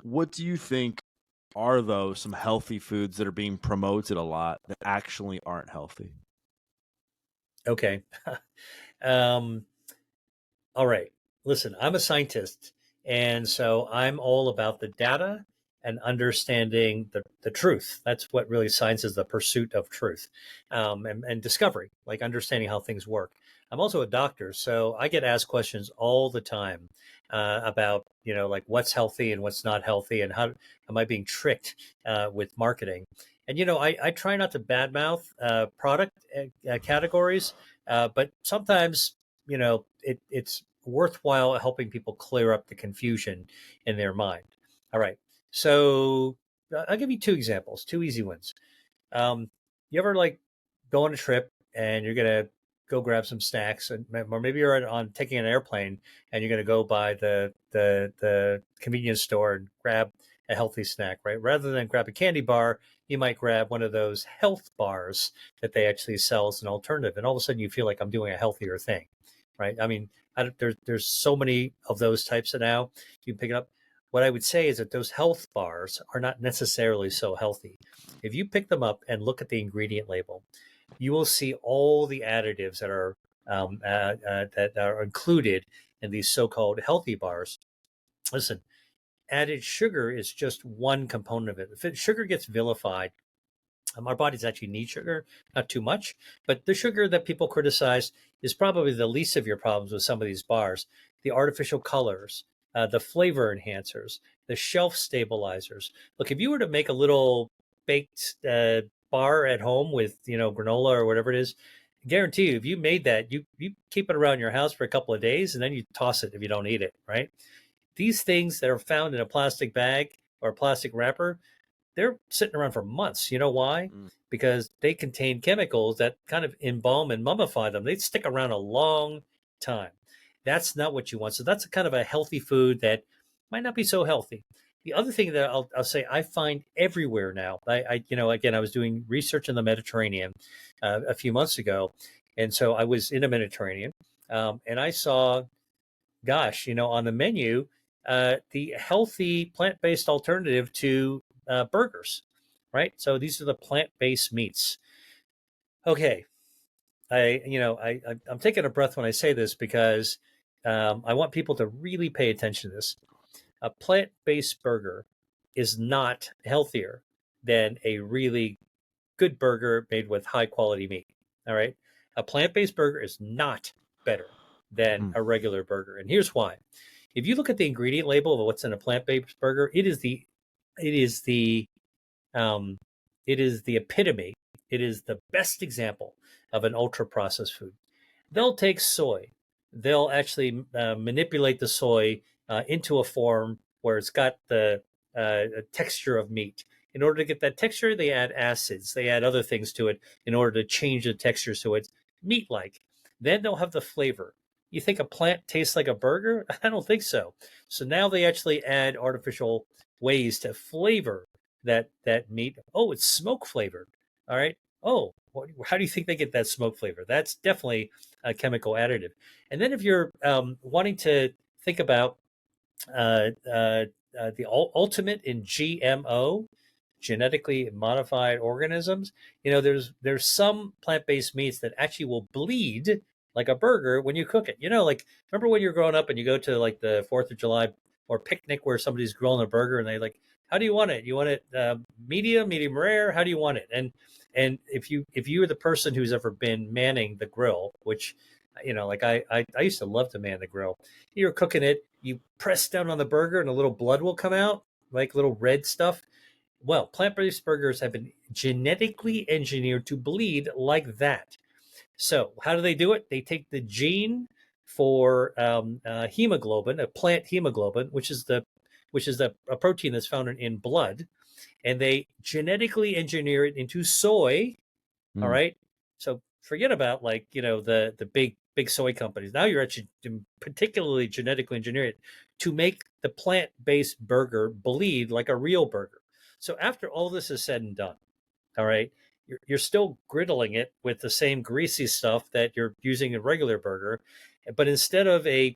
What do you think are those some healthy foods that are being promoted a lot that actually aren't healthy? Okay. um, all right. Listen, I'm a scientist, and so I'm all about the data and understanding the truth. That's what really science is, the pursuit of truth, and discovery, like understanding how things work. I'm also a doctor, so I get asked questions all the time about, like what's healthy and what's not healthy, and how am I being tricked with marketing. And, I try not to badmouth product categories, but sometimes, it's worthwhile helping people clear up the confusion in their mind. All right. So I'll give you two examples, two easy ones. You ever like go on a trip and you're gonna go grab some snacks, or maybe you're on taking an airplane and you're gonna go by the convenience store and grab a healthy snack, right? Rather than grab a candy bar, you might grab one of those health bars that they actually sell as an alternative, and all of a sudden you feel like I'm doing a healthier thing, right? I mean, there's so many of those types of now you can pick it up. What I would say is that those health bars are not necessarily so healthy. If you pick them up and look at the ingredient label, you will see all the additives that are included in these so-called healthy bars. Listen, added sugar is just one component of it. If sugar gets vilified, our bodies actually need sugar, not too much, but the sugar that people criticize is probably the least of your problems with some of these bars. The artificial colors, the flavor enhancers, the shelf stabilizers. Look, if you were to make a little baked bar at home with granola or whatever it is, I guarantee you, if you made that, you keep it around your house for a couple of days and then you toss it if you don't eat it, right? These things that are found in a plastic bag or a plastic wrapper, they're sitting around for months. You know why? Mm. Because they contain chemicals that kind of embalm and mummify them. They stick around a long time. That's not what you want. So that's a kind of a healthy food that might not be so healthy. The other thing that I'll say I find everywhere now, again, I was doing research in the Mediterranean a few months ago. And so I was in the Mediterranean and I saw, gosh, on the menu, the healthy plant-based alternative to burgers, right? So these are the plant-based meats. Okay, I'm taking a breath when I say this because I want people to really pay attention to this. A plant-based burger is not healthier than a really good burger made with high quality meat. All right. A plant based burger is not better than Mm. a regular burger. And here's why. If you look at the ingredient label of what's in a plant based burger, it is the um, it is the epitome. It is the best example of an ultra processed food. They'll take soy. They'll actually manipulate the soy into a form where it's got the texture of meat. In order to get that texture, they add acids. They add other things to it in order to change the texture so it's meat-like. Then they'll have the flavor. You think a plant tastes like a burger? I don't think so. So now they actually add artificial ways to flavor that meat. Oh, it's smoke flavored. All right. Oh, how do you think they get that smoke flavor? That's definitely a chemical additive. And then if you're wanting to think about the ultimate in GMO, genetically modified organisms, there's some plant-based meats that actually will bleed like a burger when you cook it. Like remember when you're growing up and you go to like the 4th of July or picnic where somebody's grilling a burger and they like, how do you want it? You want it medium, medium rare? How do you want it? And if you're the person who's ever been manning the grill, which like I used to love to man the grill. You're cooking it, you press down on the burger and a little blood will come out, like little red stuff. Well, plant-based burgers have been genetically engineered to bleed like that. So how do they do it? They take the gene for hemoglobin, a plant hemoglobin, which is a protein that's found in blood, and they genetically engineer it into soy. All Mm. right. So forget about like, the big soy companies. Now you're actually particularly genetically engineering it to make the plant-based burger bleed like a real burger. So after all this is said and done, all right, you're still griddling it with the same greasy stuff that you're using in a regular burger, but instead of a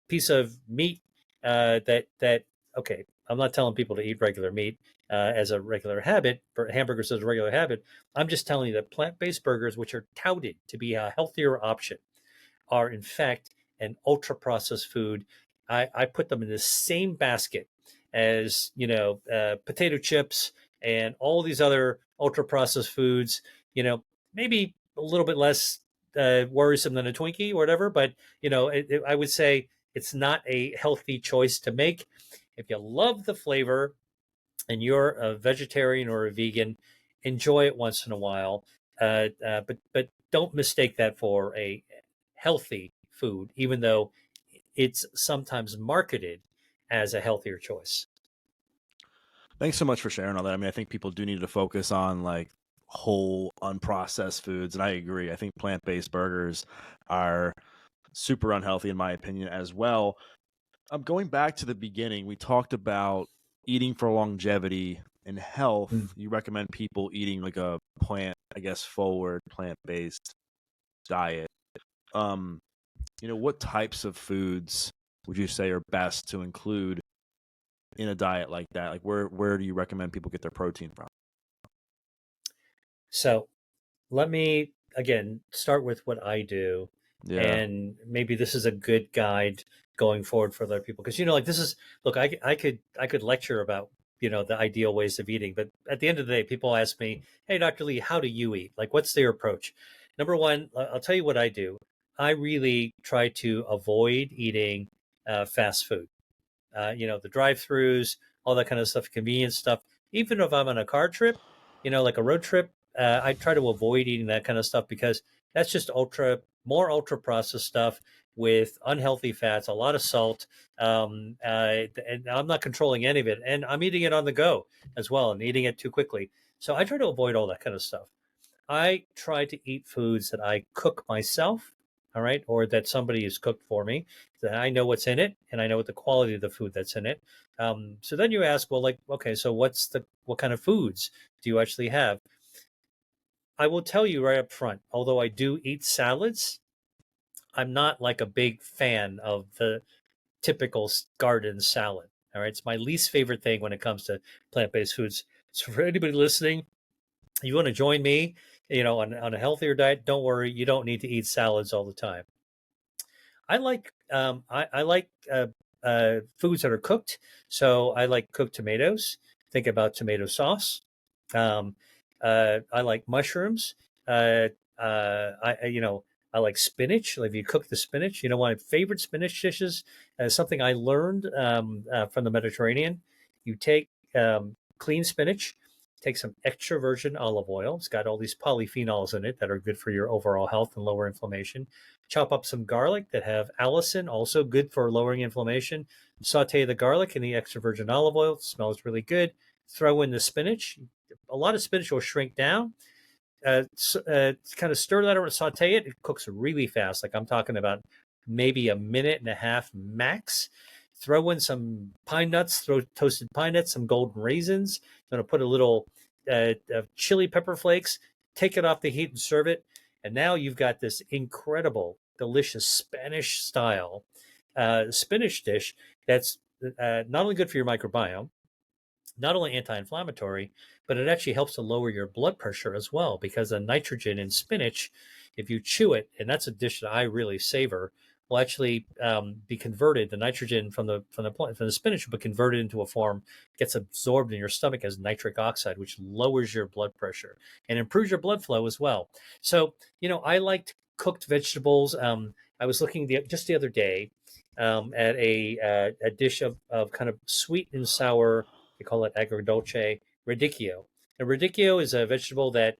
piece of meat that okay, I'm not telling people to eat regular meat as a regular habit, or hamburgers as a regular habit. I'm just telling you that plant-based burgers, which are touted to be a healthier option, are in fact an ultra processed food. I put them in the same basket as potato chips and all these other ultra processed foods. Maybe a little bit less worrisome than a Twinkie or whatever, but I would say it's not a healthy choice to make. If you love the flavor and you're a vegetarian or a vegan, enjoy it once in a while, but don't mistake that for a healthy food, even though it's sometimes marketed as a healthier choice. Thanks so much for sharing all that. I mean, I think people do need to focus on like whole unprocessed foods, and I agree. I think plant-based burgers are super unhealthy in my opinion as well. Going back to the beginning, we talked about eating for longevity and Mm. health. You recommend people eating like a plant, I guess, forward plant-based diet. Um, what types of foods would you say are best to include in a diet like that? Like where do you recommend people get their protein from? So let me again start with what I do, Yeah. and maybe this is a good guide going forward for other people, because like this is, look, I could lecture about the ideal ways of eating, but at the end of the day, people ask me, hey, Dr. Lee, how do you eat? Like, what's their approach? Number one, I'll tell you what I do. I really try to avoid eating fast food. The drive-throughs, all that kind of stuff, convenience stuff. Even if I'm on a car trip, like a road trip, I try to avoid eating that kind of stuff, because that's just more ultra processed stuff with unhealthy fats, a lot of salt, and I'm not controlling any of it, and I'm eating it on the go as well, and eating it too quickly. So I try to avoid all that kind of stuff. I try to eat foods that I cook myself, all right, or that somebody has cooked for me, that I know what's in it and I know what the quality of the food that's in it. So then you ask, well, like, okay, so what kind of foods do you actually have? I will tell you right up front, although I do eat salads, I'm not like a big fan of the typical garden salad. All right, it's my least favorite thing when it comes to plant-based foods. So for anybody listening, you want to join me, on a healthier diet, don't worry, you don't need to eat salads all the time. I like foods that are cooked, so I like cooked tomatoes. Think about tomato sauce. Um, I like mushrooms. I like spinach. If you cook the spinach, one of my favorite spinach dishes, something I learned from the Mediterranean. You take clean spinach, take some extra virgin olive oil. It's got all these polyphenols in it that are good for your overall health and lower inflammation. Chop up some garlic that have allicin, also good for lowering inflammation. Saute the garlic in the extra virgin olive oil. It smells really good. Throw in the spinach. A lot of spinach will shrink down. Kind of stir that around, saute it. It cooks really fast. Like I'm talking about maybe a minute and a half max. Throw in some pine nuts, throw toasted pine nuts, some golden raisins. I'm going to put a little chili pepper flakes, take it off the heat and serve it. And now you've got this incredible, delicious Spanish style spinach dish that's not only good for your microbiome, not only anti-inflammatory, but it actually helps to lower your blood pressure as well, because the nitrogen in spinach, if you chew it, and that's a dish that I really savor, will actually be converted. The nitrogen from the spinach will be converted into a form, gets absorbed in your stomach as nitric oxide, which lowers your blood pressure and improves your blood flow as well. So I liked cooked vegetables. I was looking just the other day at a dish of kind of sweet and sour. They call it agrodolce radicchio. And radicchio is a vegetable that,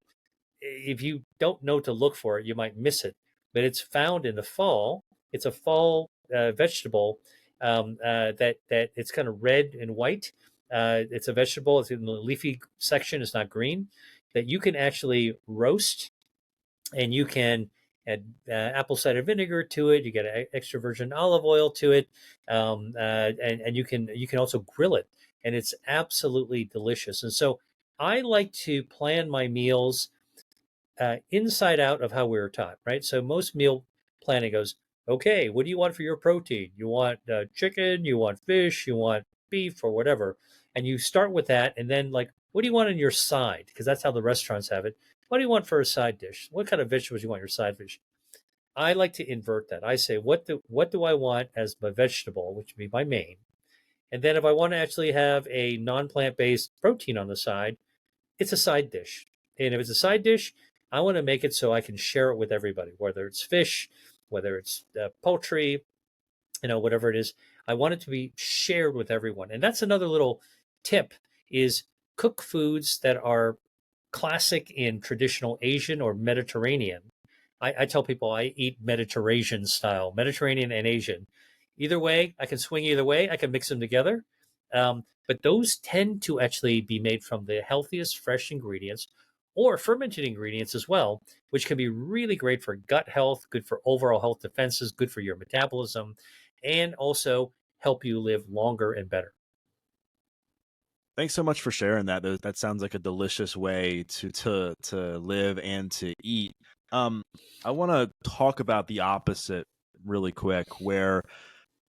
if you don't know to look for it, you might miss it. But it's found in the fall. It's a fall vegetable that it's kind of red and white. It's a vegetable. It's in the leafy section. It's not green. That you can actually roast, and you can add apple cider vinegar to it. You get extra virgin olive oil to it, and you can also grill it, and it's absolutely delicious. And so I like to plan my meals inside out of how we were taught, right? So most meal planning goes, okay, what do you want for your protein? You want chicken? You want fish? You want beef or whatever, and you start with that, and then like, what do you want on your side? Because that's how the restaurants have it. What do you want for a side dish? What kind of vegetables do you want your side dish? I like to invert that. I say, what do I want as my vegetable, which would be my main, and then if I want to actually have a non-plant based protein on the side, it's a side dish. And if it's a side dish, I want to make it so I can share it with everybody, whether it's fish, whether it's poultry, whatever it is. I want it to be shared with everyone. And that's another little tip is cook foods that are classic in traditional Asian or Mediterranean. I tell people I eat Mediterranean style, Mediterranean and Asian. Either way, I can swing either way. I can mix them together. But those tend to actually be made from the healthiest fresh ingredients or fermented ingredients as well, which can be really great for gut health, good for overall health defenses, good for your metabolism, and also help you live longer and better. Thanks so much for sharing that. That sounds like a delicious way to live and to eat. Um, I want to talk about the opposite really quick, where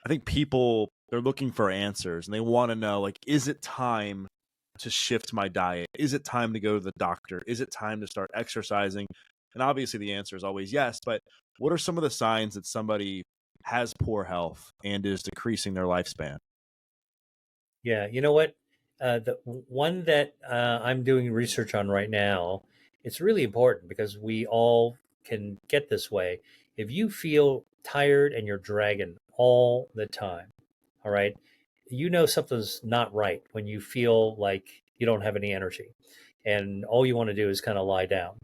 I think people they're looking for answers and they want to know, like, is it time to shift my diet? Is it time to go to the doctor? Is it time to start exercising? And obviously the answer is always yes, but what are some of the signs that somebody has poor health and is decreasing their lifespan? Yeah, you know what? The one that I'm doing research on right now, it's really important because we all can get this way. If you feel tired and you're dragging all the time, all right, something's not right when you feel like you don't have any energy and all you want to do is kind of lie down.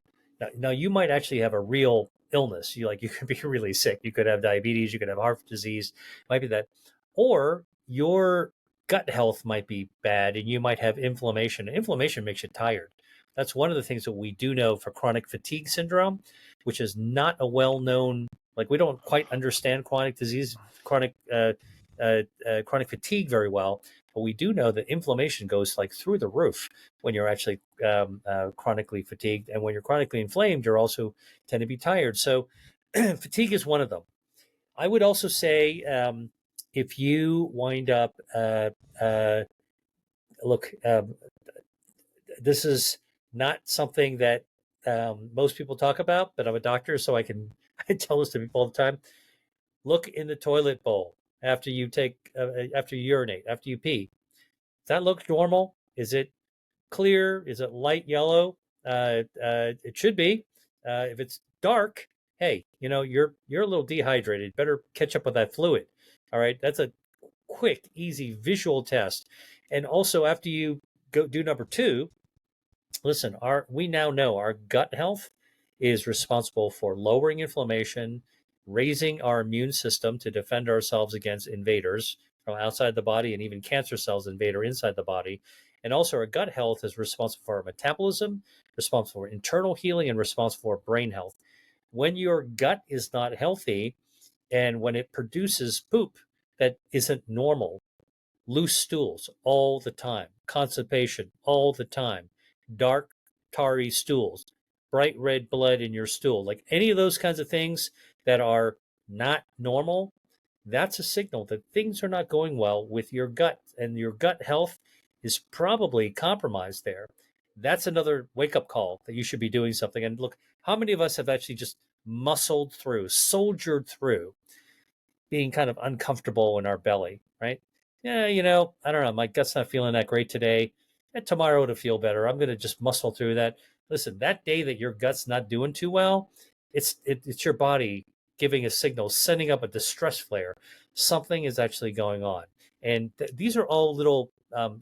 Now you might actually have a real illness. You could be really sick. You could have diabetes, you could have heart disease, might be that. Or your gut health might be bad and you might have inflammation. Inflammation makes you tired. That's one of the things that we do know for chronic fatigue syndrome, which is not a well-known, like we don't quite understand chronic fatigue very well, but we do know that inflammation goes like through the roof when you're actually chronically fatigued, and when you're chronically inflamed, you're also tend to be tired. So fatigue is one of them. I would also say if you wind up, uh, look, this is not something that most people talk about, but I'm a doctor, so I can I tell this to people all the time. Look in the toilet bowl after you urinate, after you pee. Does that look normal? Is it clear? Is it light yellow? It should be. If it's dark, hey, you're a little dehydrated. Better catch up with that fluid. All right, that's a quick, easy visual test. And also, after you go do number two, listen. We now know our gut health is responsible for lowering inflammation, raising our immune system to defend ourselves against invaders from outside the body and even cancer cells invader inside the body. And also, our gut health is responsible for our metabolism, responsible for internal healing, and responsible for brain health. When your gut is not healthy and when it produces poop that isn't normal, loose stools all the time, constipation all the time, dark, tarry stools, bright red blood in your stool, like any of those kinds of things that are not normal, that's a signal that things are not going well with your gut, and your gut health is probably compromised there. That's another wake up call that you should be doing something. And look, how many of us have actually just muscled through, soldiered through being kind of uncomfortable in our belly, right? Yeah, I don't know. My gut's not feeling that great today. And tomorrow it'll feel better. I'm going to just muscle through that. Listen, that day that your gut's not doing too well, it's your body giving a signal, sending up a distress flare. Something is actually going on. And these are all little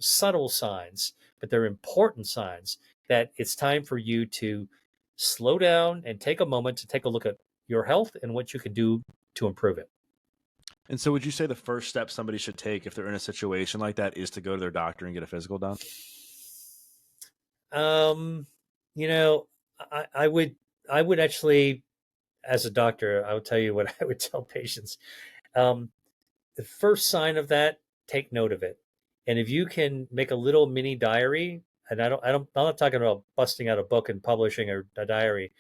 subtle signs, but they're important signs that it's time for you to slow down and take a moment to take a look at your health and what you can do to improve it. And so would you say the first step somebody should take if they're in a situation like that is to go to their doctor and get a physical done? Um, you know, I would actually, as a doctor, I would tell you what I would tell patients. Um, the first sign of that, take note of it. And if you can make a little mini diary, and I'm not talking about busting out a book and publishing a diary.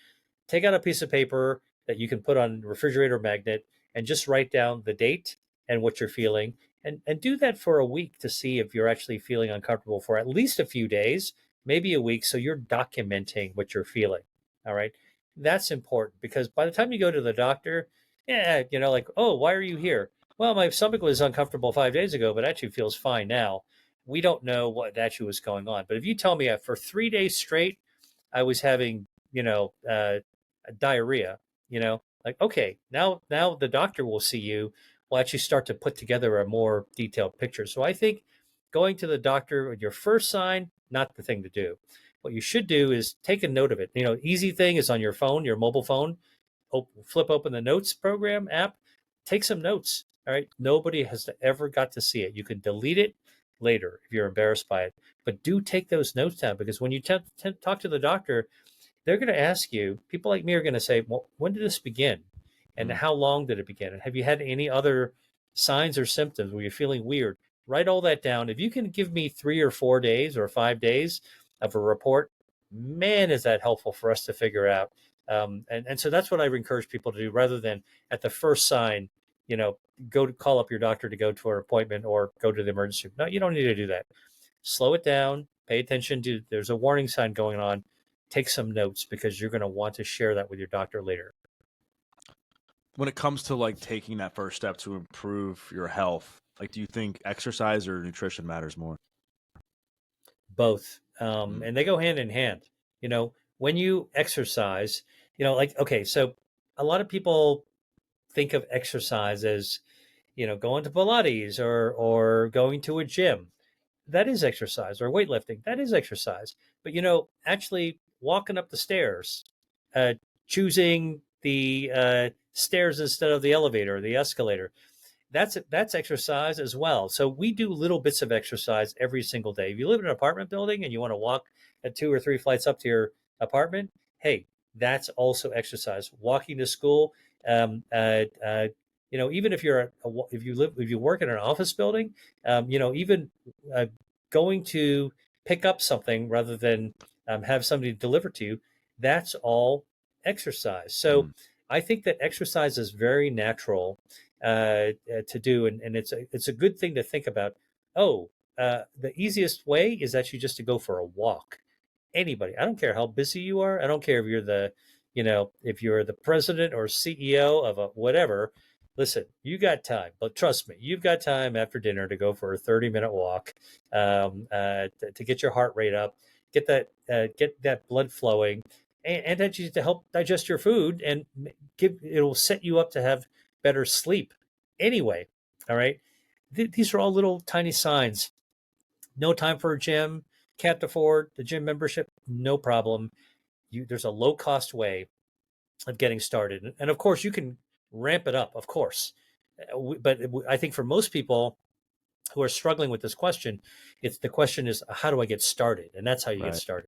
Take out a piece of paper that you can put on a refrigerator magnet and just write down the date and what you're feeling. and do that for a week to see if you're actually feeling uncomfortable for at least a few days, maybe a week. So you're documenting what you're feeling. All right. That's important because by the time you go to the doctor, yeah, like, oh, why are you here? Well, my stomach was uncomfortable 5 days ago, but actually feels fine now. We don't know what actually was going on. But if you tell me for 3 days straight, I was having, diarrhea, like, okay, now the doctor will see you, will actually start to put together a more detailed picture. So I think going to the doctor with your first sign, not the thing to do. What you should do is take a note of it. Easy thing is on your phone, your mobile phone, flip open the notes program app, take some notes. All right. Nobody has ever got to see it. You can delete it later if you're embarrassed by it, but do take those notes down because when you talk to the doctor, they're going to ask you, people like me are going to say, well, when did this begin? And Mm. how long did it begin? And have you had any other signs or symptoms where you're feeling weird? Write all that down. If you can give me 3 or 4 days or 5 days of a report, man, is that helpful for us to figure out. And so that's what I would encourage people to do rather than at the first sign, go to call up your doctor to go to an appointment or go to the emergency room. No, you don't need to do that. Slow it down, pay attention to, there's a warning sign going on, take some notes because you're going to want to share that with your doctor later. When it comes to like taking that first step to improve your health, like do you think exercise or nutrition matters more? Both. Mm. And they go hand in hand. When you exercise, like, okay, so a lot of people think of exercise as, going to Pilates or going to a gym. That is exercise, or weightlifting. That is exercise. But, actually walking up the stairs, uh, choosing the stairs instead of the elevator or the escalator, that's exercise as well. So we do little bits of exercise every single day. If you live in an apartment building and you want to walk 2 or 3 flights up to your apartment, hey, that's also exercise. Walking to school, even if if you work in an office building, even uh, going to pick up something rather than have somebody deliver to you, that's all exercise. So Mm. I think that exercise is very natural to do, and it's a good thing to think about. Oh, the easiest way is actually just to go for a walk. Anybody, I don't care how busy you are. I don't care if you're if you're the president or CEO of a whatever. Listen, you got time, but trust me, you've got time after dinner to go for a 30-minute walk, to get your heart rate up, get that blood flowing, and actually to help digest your food and it'll set you up to have better sleep anyway. All right. These are all little tiny signs. No time for a gym, can't afford the gym membership, no problem. There's a low cost way of getting started. And of course, you can ramp it up, of course. But I think for most people who are struggling with this question, the question is, how do I get started? And that's how you get Right. started.